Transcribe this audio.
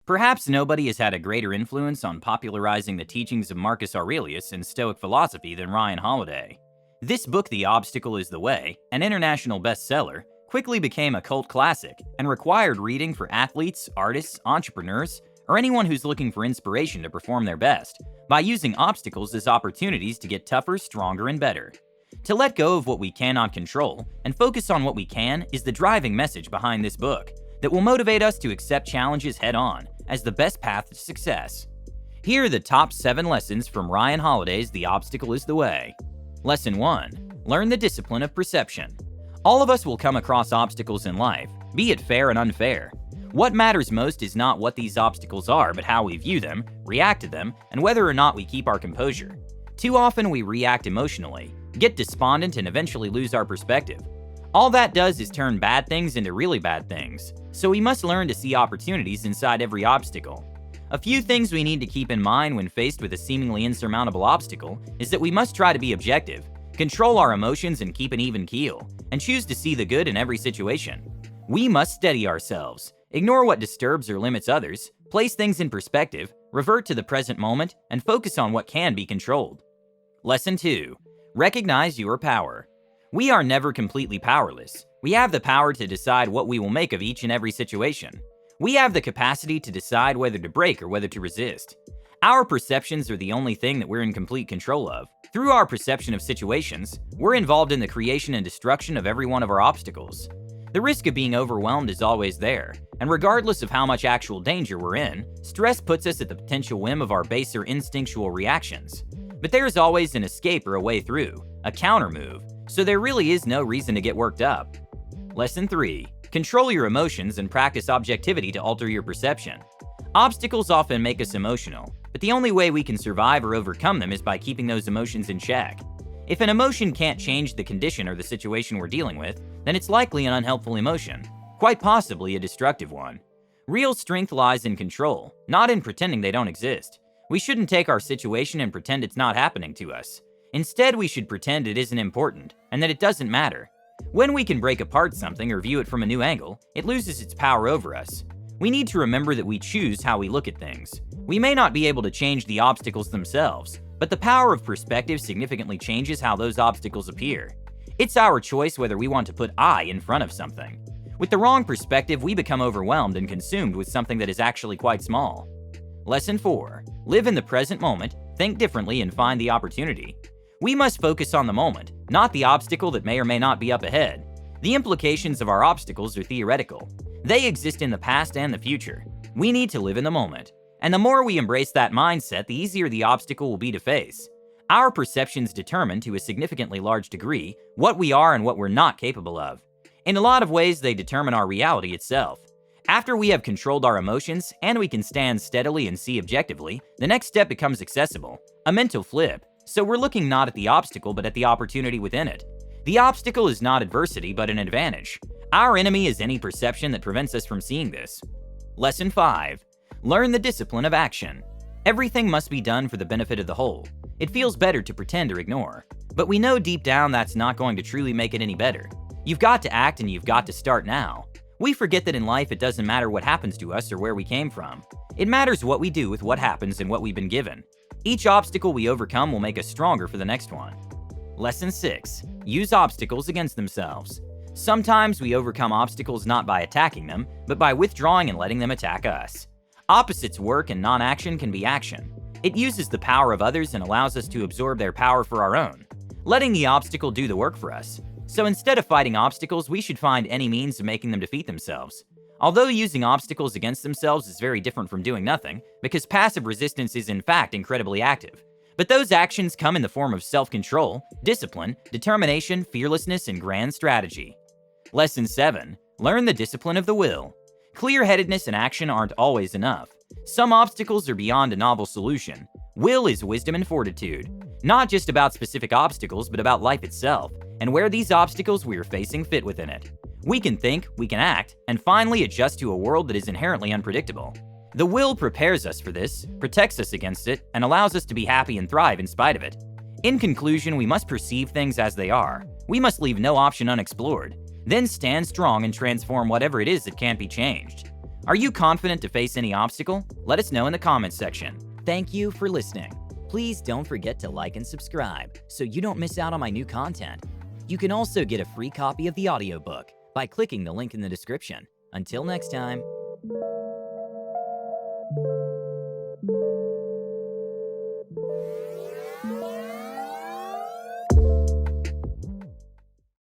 Perhaps nobody has had a greater influence on popularizing the teachings of Marcus Aurelius and Stoic philosophy than Ryan Holiday. This book, The Obstacle is the Way, an international bestseller, quickly became a cult classic and required reading for athletes, artists, entrepreneurs, or anyone who's looking for inspiration to perform their best by using obstacles as opportunities to get tougher, stronger, and better. To let go of what we cannot control and focus on what we can is the driving message behind this book that will motivate us to accept challenges head-on as the best path to success. Here are the top 7 lessons from Ryan Holiday's The Obstacle is the Way. Lesson 1. Learn the discipline of perception. All of us will come across obstacles in life, be it fair and unfair. What matters most is not what these obstacles are, but how we view them, react to them, and whether or not we keep our composure. Too often we react emotionally, get despondent, and eventually lose our perspective. All that does is turn bad things into really bad things, so we must learn to see opportunities inside every obstacle. A few things we need to keep in mind when faced with a seemingly insurmountable obstacle is that we must try to be objective, control our emotions and keep an even keel, and choose to see the good in every situation. We must steady ourselves, ignore what disturbs or limits others, place things in perspective, revert to the present moment, and focus on what can be controlled. Lesson 2. Recognize your power. We are never completely powerless. We have the power to decide what we will make of each and every situation. We have the capacity to decide whether to break or whether to resist. Our perceptions are the only thing that we're in complete control of. Through our perception of situations, we're involved in the creation and destruction of every one of our obstacles. The risk of being overwhelmed is always there, and regardless of how much actual danger we're in, stress puts us at the potential whim of our baser instinctual reactions. But there's always an escape or a way through, a counter move, so there really is no reason to get worked up. Lesson 3. Control your emotions and practice objectivity to alter your perception. Obstacles often make us emotional, but the only way we can survive or overcome them is by keeping those emotions in check. If an emotion can't change the condition or the situation we're dealing with, then it's likely an unhelpful emotion, quite possibly a destructive one. Real strength lies in control, not in pretending they don't exist. We shouldn't take our situation and pretend it's not happening to us. Instead, we should pretend it isn't important and that it doesn't matter. When we can break apart something or view it from a new angle, it loses its power over us. We need to remember that we choose how we look at things. We may not be able to change the obstacles themselves, but the power of perspective significantly changes how those obstacles appear. It's our choice whether we want to put I in front of something. With the wrong perspective, we become overwhelmed and consumed with something that is actually quite small. Lesson 4. Live in the present moment, think differently, and find the opportunity. We must focus on the moment, not the obstacle that may or may not be up ahead. The implications of our obstacles are theoretical. They exist in the past and the future. We need to live in the moment. And the more we embrace that mindset, the easier the obstacle will be to face. Our perceptions determine, to a significantly large degree, what we are and what we're not capable of. In a lot of ways, they determine our reality itself. After we have controlled our emotions and we can stand steadily and see objectively, the next step becomes accessible, a mental flip. So we're looking not at the obstacle, but at the opportunity within it. The obstacle is not adversity, but an advantage. Our enemy is any perception that prevents us from seeing this. Lesson 5. Learn the discipline of action. Everything must be done for the benefit of the whole. It feels better to pretend or ignore, but we know deep down that's not going to truly make it any better. You've got to act and you've got to start now. We forget that in life it doesn't matter what happens to us or where we came from. It matters what we do with what happens and what we've been given. Each obstacle we overcome will make us stronger for the next one. Lesson 6. Use obstacles against themselves. Sometimes we overcome obstacles not by attacking them, but by withdrawing and letting them attack us. Opposites work and non-action can be action. It uses the power of others and allows us to absorb their power for our own, letting the obstacle do the work for us. So instead of fighting obstacles, we should find any means of making them defeat themselves. Although using obstacles against themselves is very different from doing nothing, because passive resistance is in fact incredibly active. But those actions come in the form of self-control, discipline, determination, fearlessness, and grand strategy. Lesson 7. Learn the discipline of the will. Clear-headedness and action aren't always enough. Some obstacles are beyond a novel solution. Will is wisdom and fortitude. Not just about specific obstacles, but about life itself, and where these obstacles we are facing fit within it. We can think, we can act, and finally adjust to a world that is inherently unpredictable. The will prepares us for this, protects us against it, and allows us to be happy and thrive in spite of it. In conclusion, we must perceive things as they are. We must leave no option unexplored. Then stand strong and transform whatever it is that can't be changed. Are you confident to face any obstacle? Let us know in the comments section. Thank you for listening. Please don't forget to like and subscribe so you don't miss out on my new content. You can also get a free copy of the audiobook by clicking the link in the description. Until next time.